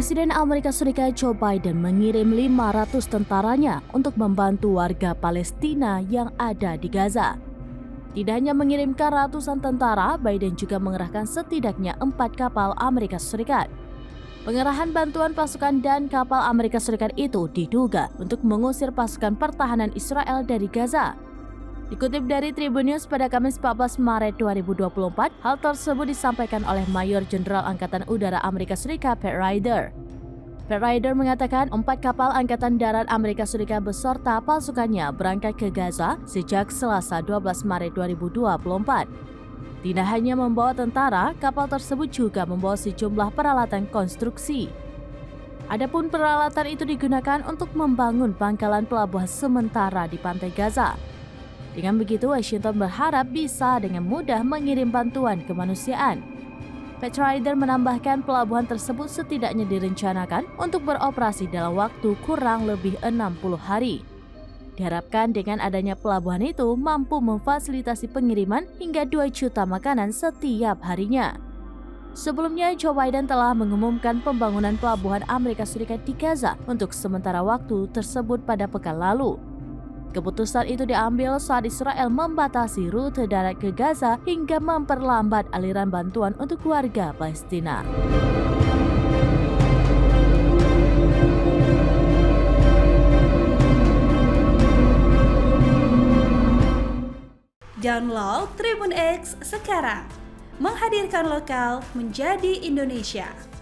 Presiden Amerika Serikat Joe Biden mengirim 500 tentaranya untuk membantu warga Palestina yang ada di Gaza. Tidak hanya mengirimkan ratusan tentara, Biden juga mengerahkan setidaknya 4 kapal Amerika Serikat. Pengerahan bantuan pasukan dan kapal Amerika Serikat itu diduga untuk mengusir pasukan pertahanan Israel dari Gaza. Dikutip dari Tribun News pada Kamis 14 Maret 2024, hal tersebut disampaikan oleh Mayor Jenderal Angkatan Udara Amerika Serikat Pat Ryder. Pat Ryder mengatakan 4 kapal Angkatan Darat Amerika Serikat beserta pasukannya berangkat ke Gaza sejak Selasa 12 Maret 2024. Tidak hanya membawa tentara, kapal tersebut juga membawa sejumlah peralatan konstruksi. Adapun peralatan itu digunakan untuk membangun pangkalan pelabuhan sementara di pantai Gaza. Dengan begitu, Washington berharap bisa dengan mudah mengirim bantuan kemanusiaan. Pat Ryder menambahkan pelabuhan tersebut setidaknya direncanakan untuk beroperasi dalam waktu kurang lebih 60 hari. Diharapkan dengan adanya pelabuhan itu mampu memfasilitasi pengiriman hingga 2 juta makanan setiap harinya. Sebelumnya, Joe Biden telah mengumumkan pembangunan pelabuhan Amerika Serikat di Gaza untuk sementara waktu tersebut pada pekan lalu. Keputusan itu diambil saat Israel membatasi rute darat ke Gaza hingga memperlambat aliran bantuan untuk warga Palestina. Download Tribun X sekarang, menghadirkan lokal menjadi Indonesia.